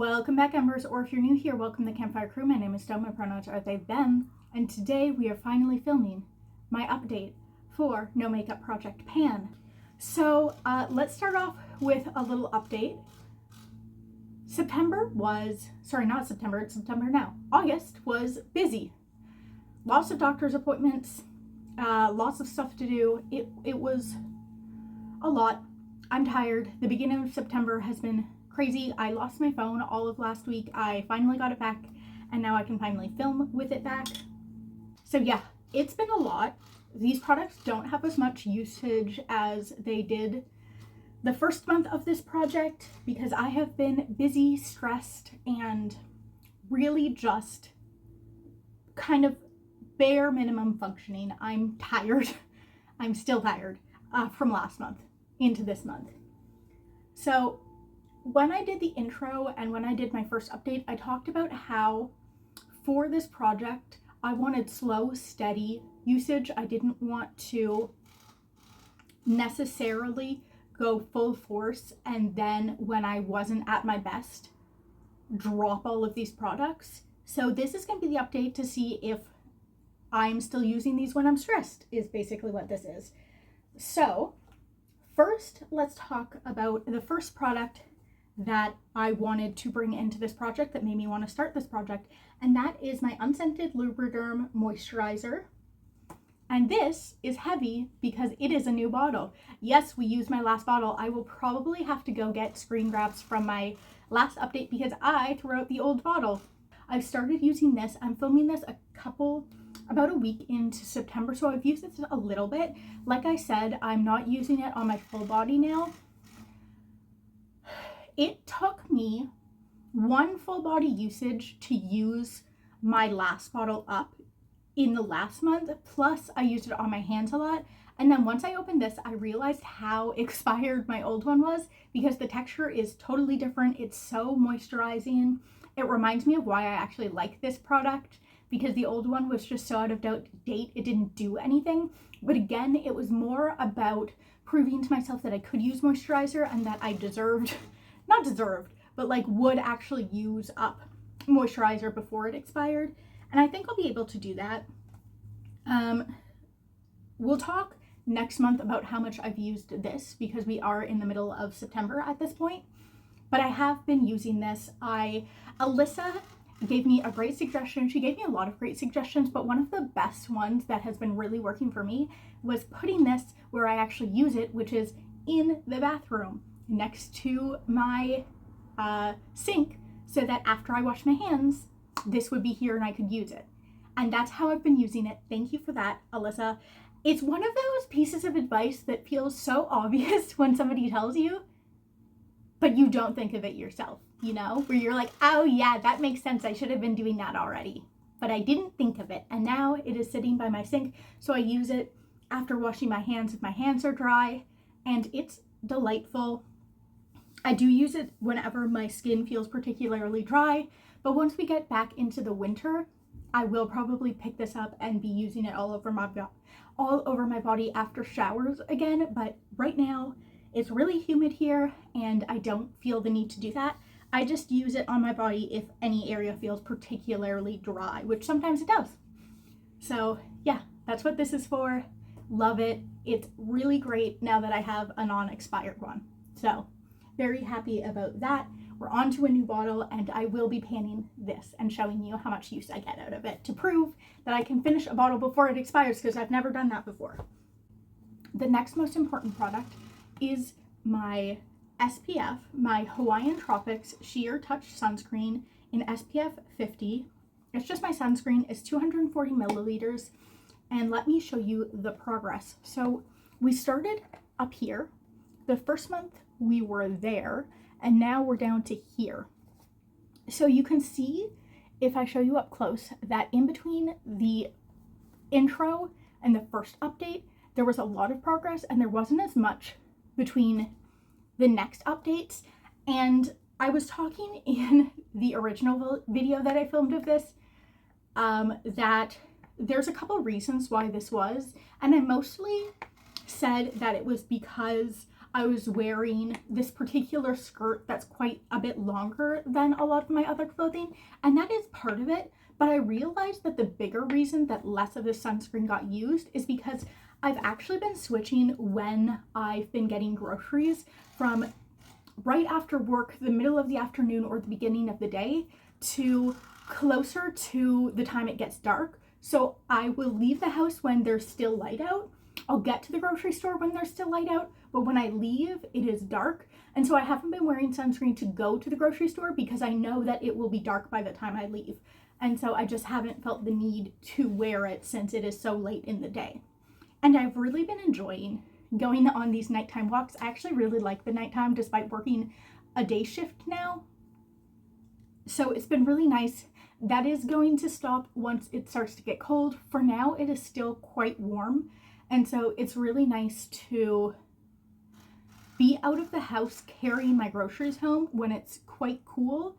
Welcome back, Embers, or if you're new here, welcome to Campfire Crew. My name is Stone, my pronouns are they, them, and today we are finally filming my update for No Makeup Project Pan. So let's start off with a little update. It's September now. August was busy. Lots of doctor's appointments, lots of stuff to do. It was a lot. I'm tired. The beginning of September has been crazy. I lost my phone all of last week. I finally got it back, and now I can finally film with it back. So yeah, it's been a lot. These products don't have as much usage as they did the first month of this project because I have been busy, stressed, and really just kind of bare minimum functioning. I'm tired. I'm still tired from last month into this month. So when I did the intro and when I did my first update, I talked about how for this project, I wanted slow, steady usage. I didn't want to necessarily go full force and then when I wasn't at my best, drop all of these products. So this is going to be the update to see if I'm still using these when I'm stressed, is basically what this is. So first, let's talk about the first product that I wanted to bring into this project that made me want to start this project, and that is my unscented Lubriderm moisturizer. And this is heavy because it is a new bottle. Yes, we used my last bottle. I will probably have to go get screen grabs from my last update because I threw out the old bottle. I've started using this. I'm filming this about a week into September, so I've used it a little bit. Like I said, I'm not using it on my full body now. It took me one full body usage to use my last bottle up in the last month, plus I used it on my hands a lot. And then once I opened this, I realized how expired my old one was because the texture is totally different. It's so moisturizing. It reminds me of why I actually like this product because the old one was just so out of date, it didn't do anything. But again, it was more about proving to myself that I could use moisturizer and that I would actually use up moisturizer before it expired. And I think I'll be able to do that. We'll talk next month about how much I've used this because we are in the middle of September at this point. But I have been using this. Alyssa gave me a great suggestion. She gave me a lot of great suggestions, but one of the best ones that has been really working for me was putting this where I actually use it, which is in the bathroom next to my sink, so that after I wash my hands, this would be here and I could use it. And that's how I've been using it. Thank you for that, Alyssa. It's one of those pieces of advice that feels so obvious when somebody tells you, but you don't think of it yourself, you know, where you're like, oh yeah, that makes sense. I should have been doing that already, but I didn't think of it. And now it is sitting by my sink. So I use it after washing my hands if my hands are dry, and it's delightful. I do use it whenever my skin feels particularly dry, but once we get back into the winter, I will probably pick this up and be using it all over my body after showers again. But right now it's really humid here and I don't feel the need to do that. I just use it on my body if any area feels particularly dry, which sometimes it does. So yeah, that's what this is for. Love it. It's really great now that I have a non-expired one. So very happy about that. We're on to a new bottle and I will be panning this and showing you how much use I get out of it to prove that I can finish a bottle before it expires because I've never done that before. The next most important product is my SPF, my Hawaiian Tropics Sheer Touch Sunscreen in SPF 50. It's just my sunscreen. It's 240 milliliters. And let me show you the progress. So we started up here. The first month we were there, and now we're down to here. So you can see, if I show you up close, that in between the intro and the first update, there was a lot of progress and there wasn't as much between the next updates. And I was talking in the original video that I filmed of this, that there's a couple reasons why this was, and I mostly said that it was because I was wearing this particular skirt that's quite a bit longer than a lot of my other clothing, and that is part of it. But I realized that the bigger reason that less of the sunscreen got used is because I've actually been switching when I've been getting groceries from right after work, the middle of the afternoon or the beginning of the day, to closer to the time it gets dark. So I will leave the house when there's still light out. I'll get to the grocery store when there's still light out, but when I leave, it is dark. And so I haven't been wearing sunscreen to go to the grocery store because I know that it will be dark by the time I leave. And so I just haven't felt the need to wear it since it is so late in the day. And I've really been enjoying going on these nighttime walks. I actually really like the nighttime despite working a day shift now. So it's been really nice. That is going to stop once it starts to get cold. For now, it is still quite warm. And so it's really nice to be out of the house carrying my groceries home when it's quite cool,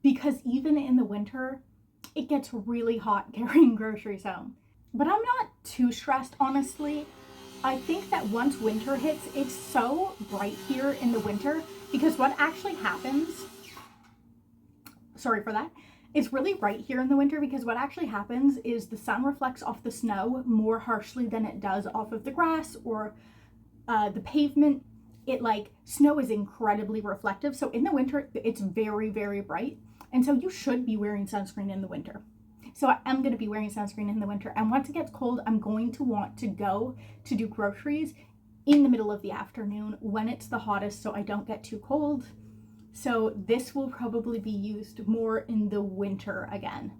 because even in the winter, it gets really hot carrying groceries home. But I'm not too stressed, honestly. I think that once winter hits, it's so bright here in the winter because what actually happens, sorry for that, it's really bright here in the winter because what actually happens is the sun reflects off the snow more harshly than it does off of the grass or the pavement. Snow is incredibly reflective. So in the winter, it's very, very bright. And so you should be wearing sunscreen in the winter. So I am going to be wearing sunscreen in the winter. And once it gets cold, I'm going to want to go to do groceries in the middle of the afternoon when it's the hottest so I don't get too cold. So this will probably be used more in the winter again,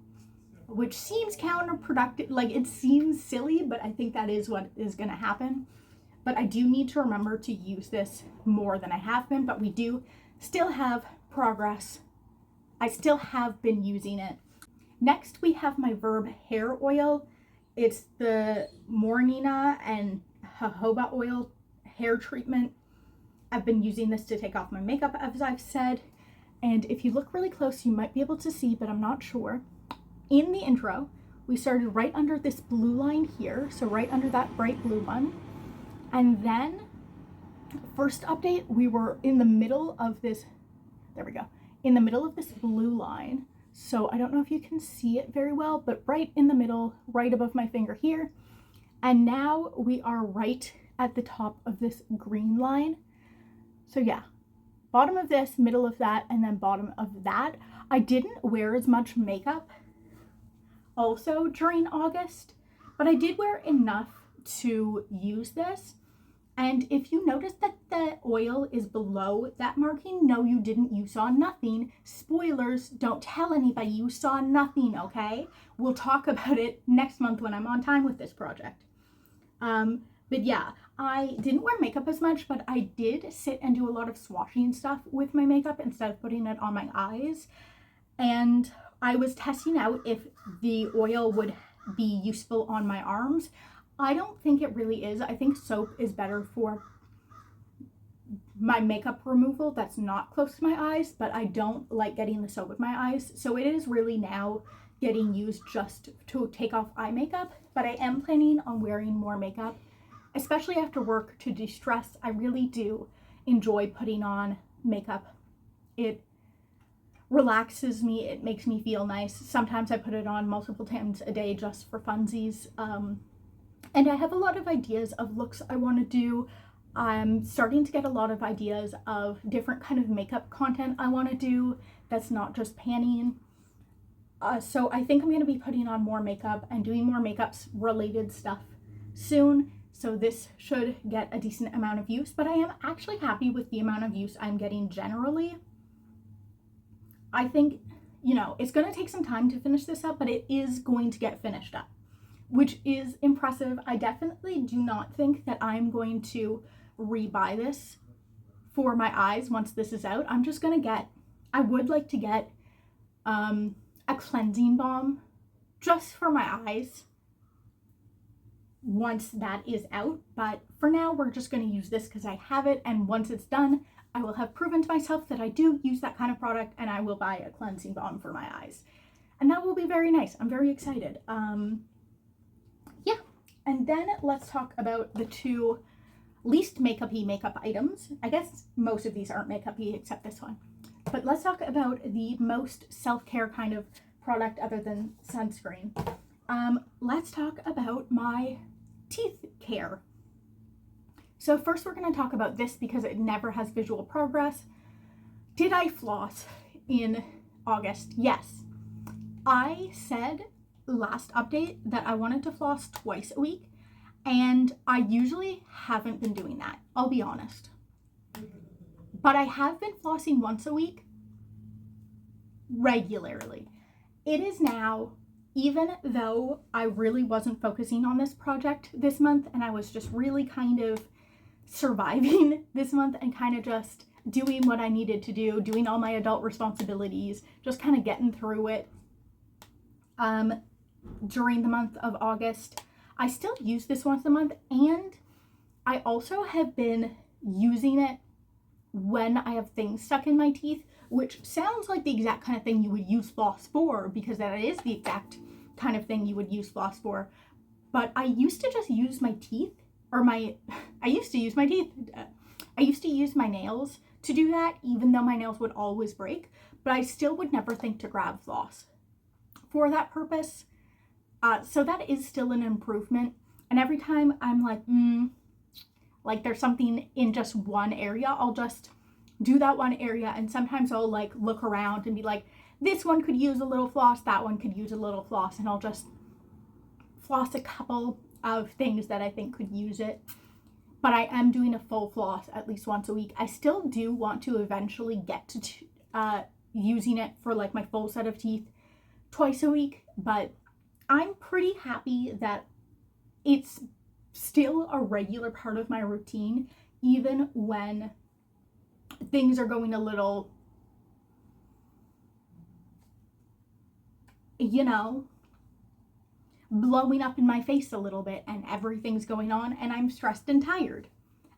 which seems counterproductive. It seems silly, but I think that is what is going to happen. But I do need to remember to use this more than I have been, but we do still have progress. I still have been using it. Next, we have my Verb hair oil. It's the Mornina and jojoba oil hair treatment. I've been using this to take off my makeup, as I've said. And if you look really close, you might be able to see, but I'm not sure. In the intro, we started right under this blue line here. So right under that bright blue one. And then, first update, we were in the middle of this, there we go, in the middle of this blue line. So I don't know if you can see it very well, but right in the middle, right above my finger here. And now we are right at the top of this green line. So yeah, bottom of this, middle of that, and then bottom of that. I didn't wear as much makeup also during August, but I did wear enough to use this. And if you notice that the oil is below that marking, no, you didn't, you saw nothing. Spoilers, don't tell anybody you saw nothing, okay? We'll talk about it next month when I'm on time with this project. But yeah, I didn't wear makeup as much, but I did sit and do a lot of swatching stuff with my makeup instead of putting it on my eyes. And I was testing out if the oil would be useful on my arms. I don't think it really is. I think soap is better for my makeup removal that's not close to my eyes, but I don't like getting the soap with my eyes. So it is really now getting used just to take off eye makeup, but I am planning on wearing more makeup, especially after work, to de-stress. I really do enjoy putting on makeup. It relaxes me. It makes me feel nice. Sometimes I put it on multiple times a day just for funsies. And I have a lot of ideas of looks I want to do. I'm starting to get a lot of ideas of different kind of makeup content I want to do that's not just panning. So I think I'm going to be putting on more makeup and doing more makeup related stuff soon. So this should get a decent amount of use, but I am actually happy with the amount of use I'm getting generally. I think, it's going to take some time to finish this up, but it is going to get finished up, which is impressive. I definitely do not think that I'm going to rebuy this for my eyes once this is out. I'm just going to I would like to get a cleansing balm just for my eyes once that is out. But for now, we're just going to use this because I have it. And once it's done, I will have proven to myself that I do use that kind of product, and I will buy a cleansing balm for my eyes. And that will be very nice. I'm very excited. Yeah. And then let's talk about the two least makeup-y makeup items. I guess most of these aren't makeup-y except this one. But let's talk about the most self-care kind of product other than sunscreen. Let's talk about my teeth care. So first we're going to talk about this because it never has visual progress. Did I floss in August? Yes. I said last update that I wanted to floss twice a week, and I usually haven't been doing that, I'll be honest. But I have been flossing once a week regularly. It is now, even though I really wasn't focusing on this project this month and I was just really kind of surviving this month and kind of just doing what I needed to do, doing all my adult responsibilities, just kind of getting through it during the month of August. I still use this once a month, and I also have been using it when I have things stuck in my teeth, which sounds like the exact kind of thing you would use floss for, because that is the exact kind of thing you would use floss for. But I used to just use my teeth, I used to use my nails to do that, even though my nails would always break, but I still would never think to grab floss for that purpose. So that is still an improvement. And every time I'm like there's something in just one area, I'll just do that one area, and sometimes I'll like look around and be like, this one could use a little floss, that one could use a little floss, and I'll just floss a couple of things that I think could use it. But I am doing a full floss at least once a week. I still do want to eventually get to using it for like my full set of teeth twice a week, but I'm pretty happy that it's still a regular part of my routine, even when things are going a little, blowing up in my face a little bit and everything's going on and I'm stressed and tired.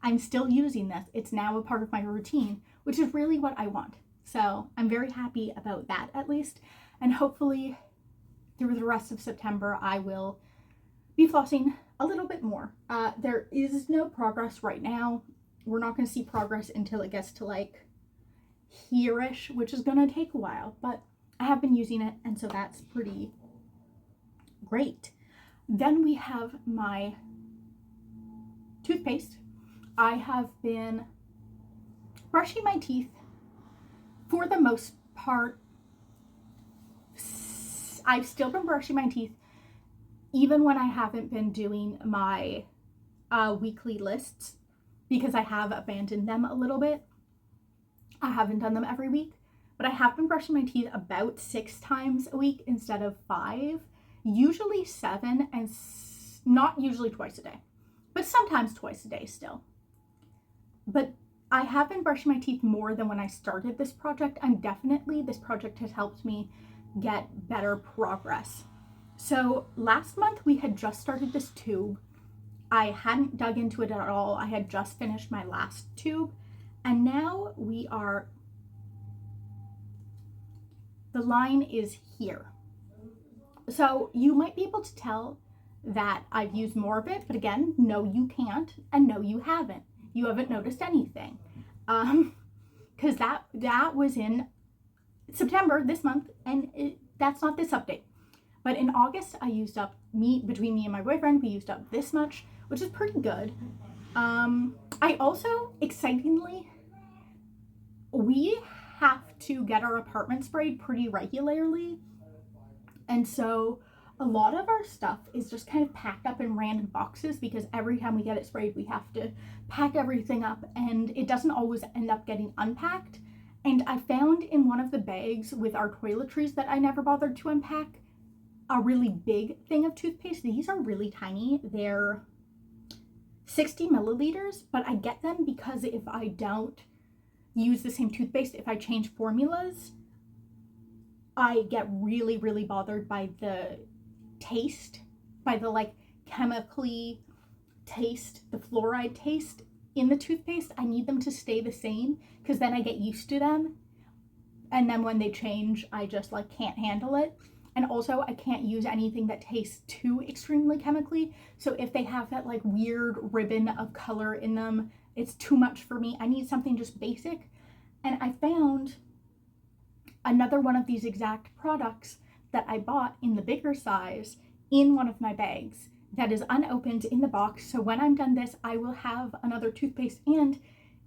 I'm still using this. It's now a part of my routine, which is really what I want. So I'm very happy about that, at least. And hopefully through the rest of September, I will be flossing a little bit more. There is no progress right now. We're not going to see progress until it gets to like here-ish, which is going to take a while, but I have been using it, and so that's pretty great. Then we have my toothpaste. I have been brushing my teeth for the most part. I've still been brushing my teeth even when I haven't been doing my weekly lists, because I have abandoned them a little bit. I haven't done them every week, but I have been brushing my teeth about 6 times a week instead of 5, usually 7, and not usually twice a day, but sometimes twice a day still. But I have been brushing my teeth more than when I started this project, and definitely this project has helped me get better progress. So last month we had just started this tube. I hadn't dug into it at all. I had just finished my last tube, and now the line is here. So you might be able to tell that I've used more of it, but again, no you can't, and no you haven't. You haven't noticed anything. Because that was in September, this month, and that's not this update. But in August, I used up, between me and my boyfriend, we used up this much, which is pretty good. I also, excitingly, we have to get our apartment sprayed pretty regularly. And so a lot of our stuff is just kind of packed up in random boxes, because every time we get it sprayed, we have to pack everything up, and it doesn't always end up getting unpacked. And I found in one of the bags with our toiletries that I never bothered to unpack a really big thing of toothpaste. These are really tiny. They're 60 milliliters, but I get them because if I don't use the same toothpaste, if I change formulas, I get really, really bothered by the taste, by the like chemically taste, the fluoride taste in the toothpaste. I need them to stay the same, because then I get used to them, and then when they change, I just like can't handle it. And also I can't use anything that tastes too extremely chemically. So if they have that like weird ribbon of color in them, it's too much for me. I need something just basic. And I found another one of these exact products that I bought in the bigger size in one of my bags that is unopened in the box. So when I'm done this, I will have another toothpaste and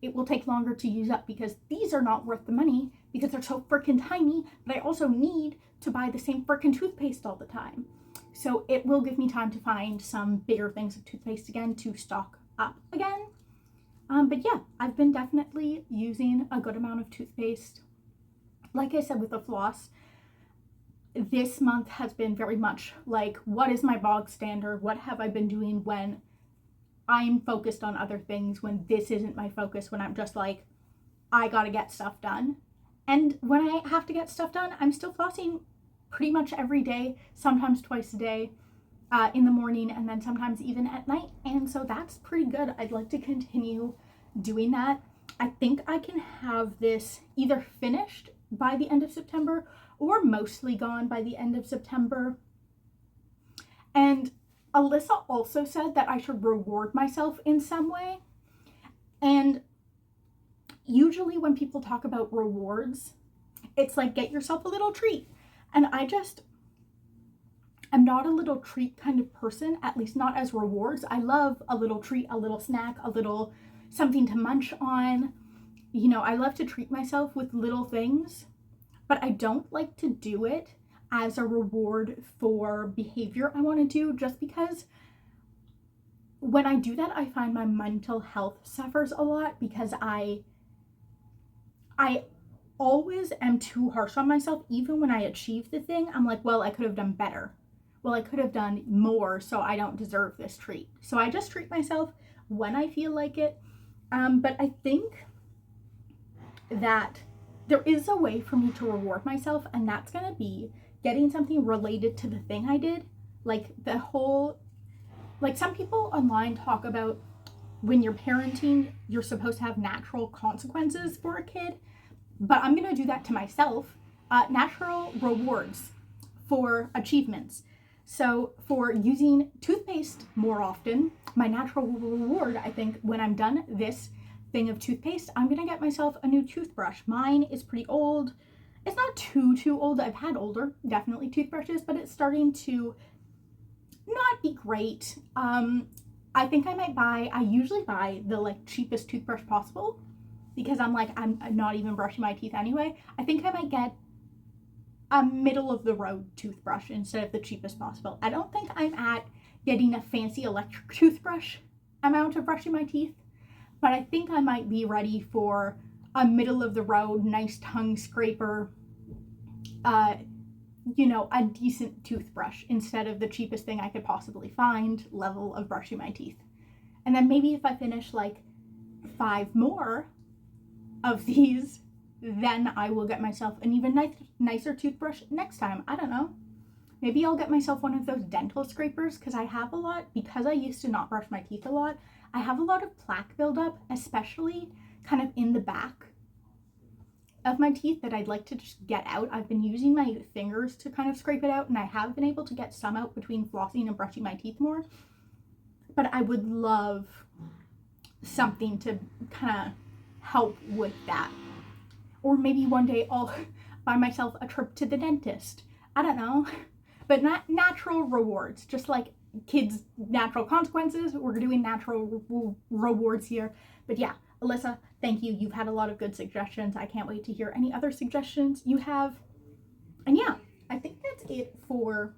it will take longer to use up because these are not worth the money because they're so freaking tiny, but I also need to buy the same freaking toothpaste all the time. So it will give me time to find some bigger things of toothpaste again to stock up again. But yeah, I've been definitely using a good amount of toothpaste. Like I said with the floss, this month has been very much like, what is my bog standard? What have I been doing when I'm focused on other things, when this isn't my focus, when I'm just like, I gotta get stuff done. And when I have to get stuff done, I'm still flossing pretty much every day, sometimes twice a day, in the morning, and then sometimes even at night. And so that's pretty good. I'd like to continue doing that. I think I can have this either finished by the end of September or mostly gone by the end of September. And Alyssa also said that I should reward myself in some way. And usually when people talk about rewards, it's like, get yourself a little treat. And I'm not a little treat kind of person, at least not as rewards. I love a little treat, a little snack, a little something to munch on. You know, I love to treat myself with little things, but I don't like to do it as a reward for behavior I want to do, just because when I do that, I find my mental health suffers a lot because I always am too harsh on myself. Even when I achieve the thing, I'm like, well, I could have done better. Well, I could have done more, so I don't deserve this treat. So I just treat myself when I feel like it. But I think that there is a way for me to reward myself, and that's going to be getting something related to the thing I did. Like some people online talk about when you're parenting, you're supposed to have natural consequences for a kid, but I'm going to do that to myself. Natural rewards for achievements. So for using toothpaste more often, my natural reward, I think, when I'm done this thing of toothpaste, I'm going to get myself a new toothbrush. Mine is pretty old. It's not too old. I've had older, definitely, toothbrushes, but it's starting to not be great. I think I usually buy the like cheapest toothbrush possible because I'm not even brushing my teeth anyway. I think I might get a middle of the road toothbrush instead of the cheapest possible. I don't think I'm at getting a fancy electric toothbrush amount of brushing my teeth, but I think I might be ready for a middle of the road, nice tongue scraper, a decent toothbrush instead of the cheapest thing I could possibly find level of brushing my teeth. And then maybe if I finish like 5 more of these, then I will get myself an even nicer toothbrush next time. I don't know. Maybe I'll get myself one of those dental scrapers because I used to not brush my teeth a lot. I have a lot of plaque buildup, especially kind of in the back of my teeth that I'd like to just get out. I've been using my fingers to kind of scrape it out, and I have been able to get some out between flossing and brushing my teeth more. But I would love something to kind of help with that. Or maybe one day I'll buy myself a trip to the dentist. I don't know. But not natural rewards, just like kids' natural consequences. We're doing natural rewards here. But yeah, Alyssa, thank you. You've had a lot of good suggestions. I can't wait to hear any other suggestions you have. And yeah, I think that's it for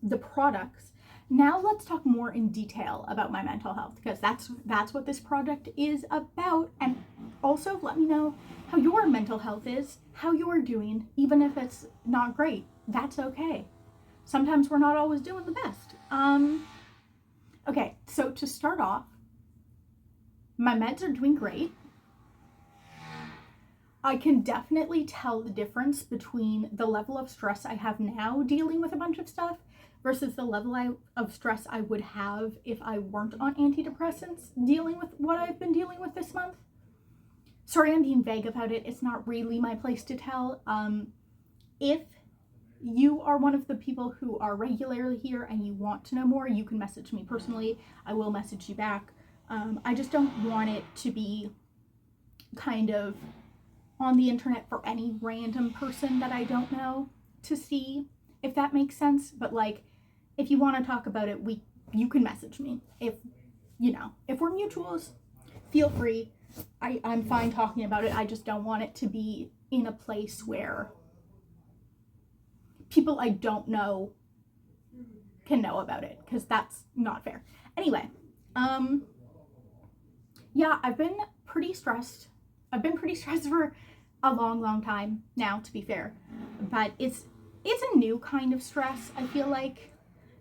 the products. Now let's talk more in detail about my mental health, because that's what this project is about. And also let me know how your mental health is, how you're doing, even if it's not great. That's okay. Sometimes we're not always doing the best. Okay, so to start off, my meds are doing great. I can definitely tell the difference between the level of stress I have now dealing with a bunch of stuff versus the level of stress I would have if I weren't on antidepressants dealing with what I've been dealing with this month. Sorry, I'm being vague about it. It's not really my place to tell. If you are one of the people who are regularly here and you want to know more, you can message me personally. I will message you back. I just don't want it to be kind of on the internet for any random person that I don't know to see, if that makes sense. But like, if you want to talk about it, you can message me. If we're mutuals, feel free. I'm fine talking about it. I just don't want it to be in a place where people I don't know can know about it, because that's not fair. Anyway, yeah, I've been pretty stressed. I've been pretty stressed for a long time now, to be fair. But it's a new kind of stress. I feel like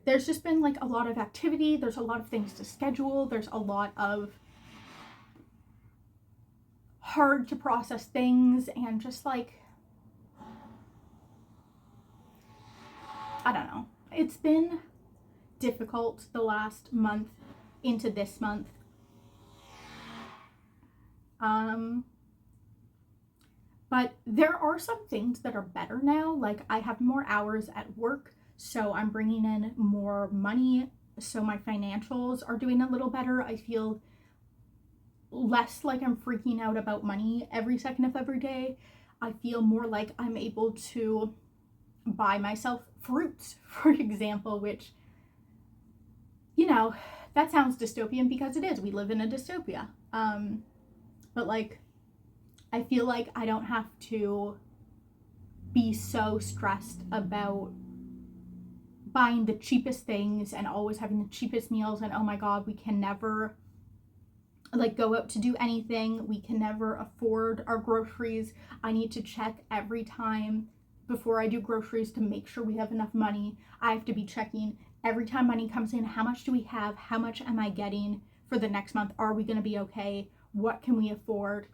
there's just been like a lot of activity. There's a lot of things to schedule. There's a lot of hard to process things, and just like, I don't know. It's been difficult the last month into this month. But there are some things that are better now. Like, I have more hours at work, so I'm bringing in more money. So my financials are doing a little better. I feel less like I'm freaking out about money every second of every day. I feel more like I'm able to buy myself fruits, for example, which, that sounds dystopian because it is. We live in a dystopia. But like, I feel like I don't have to be so stressed about buying the cheapest things and always having the cheapest meals, and oh my god, we can never like go out to do anything. We can never afford our groceries. I need to check every time before I do groceries to make sure we have enough money. I have to be checking every time money comes in. How much do we have? How much am I getting for the next month? Are we going to be okay? What can we afford?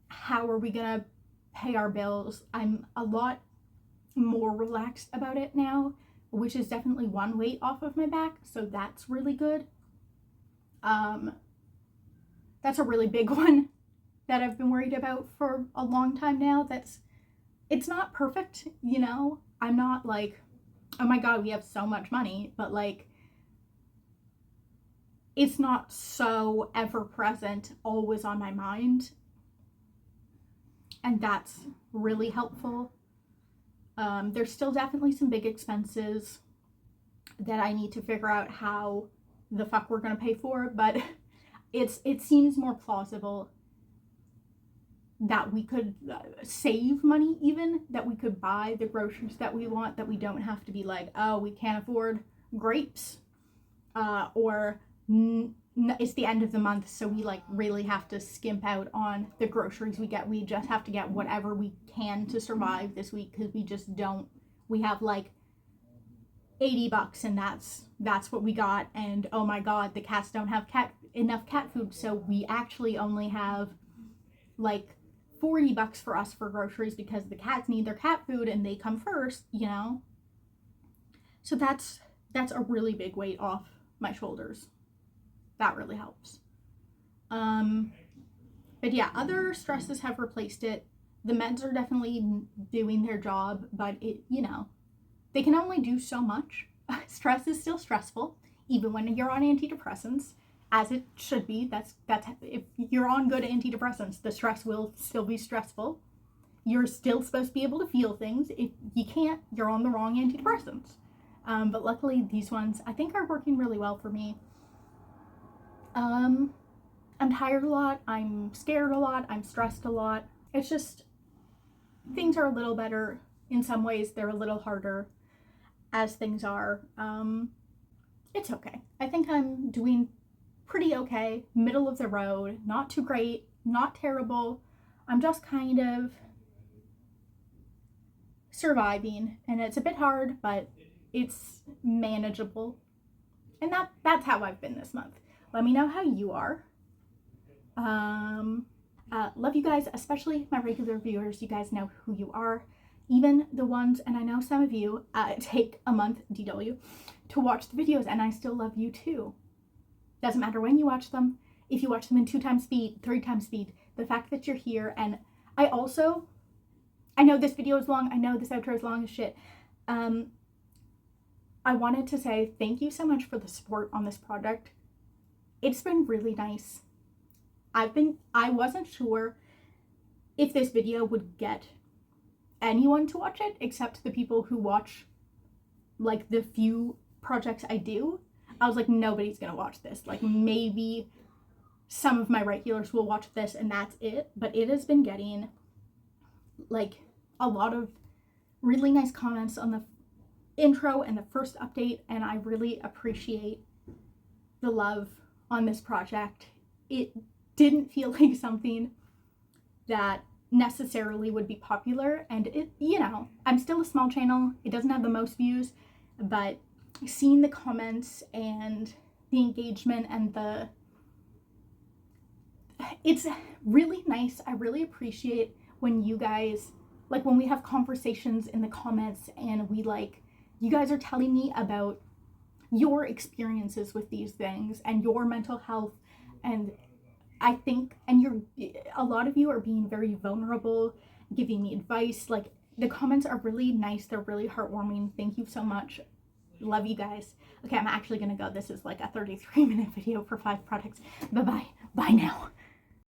How are we going to pay our bills? I'm a lot more relaxed about it now, which is definitely one weight off of my back. So that's really good. That's a really big one that I've been worried about for a long time now. It's not perfect, I'm not like, oh my god, we have so much money, but like, it's not so ever present, always on my mind. And that's really helpful. There's still definitely some big expenses that I need to figure out how the fuck we're gonna pay for, but it seems more plausible that we could save money, even that we could buy the groceries that we want, that we don't have to be like, oh, we can't afford grapes, or it's the end of the month, so we like really have to skimp out on the groceries we get. We just have to get whatever we can to survive this week, because we have like $80 and that's what we got. And oh my god, the cats don't have enough cat food, so we actually only have like $40 for us for groceries, because the cats need their cat food and they come first, So that's a really big weight off my shoulders. That really helps. But yeah, other stresses have replaced it. The meds are definitely doing their job, but they can only do so much. Stress is still stressful, even when you're on antidepressants, as it should be. That's if you're on good antidepressants, the stress will still be stressful. You're still supposed to be able to feel things. If you can't, you're on the wrong antidepressants. But luckily, these ones I think are working really well for me. I'm tired a lot. I'm scared a lot. I'm stressed a lot. It's just, things are a little better in some ways. They're a little harder as things are. It's okay. I think I'm doing pretty okay. Middle of the road. Not too great. Not terrible. I'm just kind of surviving, and it's a bit hard, but it's manageable. And that's how I've been this month. Let me know how you are. Love you guys, especially my regular viewers. You guys know who you are. Even the ones, and I know some of you take a month, DW, to watch the videos, and I still love you too. Doesn't matter when you watch them. If you watch them in 2x speed, 3x speed, the fact that you're here. And I know this video is long. I know this outro is long as shit. I wanted to say thank you so much for the support on this project. It's been really nice. I wasn't sure if this video would get anyone to watch it except the people who watch like the few projects I do. I was like, nobody's gonna watch this. Like, maybe some of my regulars will watch this and that's it. But it has been getting like a lot of really nice comments on the intro and the first update, and I really appreciate the love on this project. It didn't feel like something that necessarily would be popular, and it, you know, I'm still a small channel. It doesn't have the most views, but seeing the comments and the engagement and it's really nice. I really appreciate when you guys, like, when we have conversations in the comments and we like, you guys are telling me about your experiences with these things and your mental health. And I think, and a lot of you are being very vulnerable, giving me advice. Like, the comments are really nice. They're really heartwarming. Thank you so much. Love you guys. Okay, I'm actually gonna go. This is like a 33-minute video for 5 products. Bye-bye. Bye now.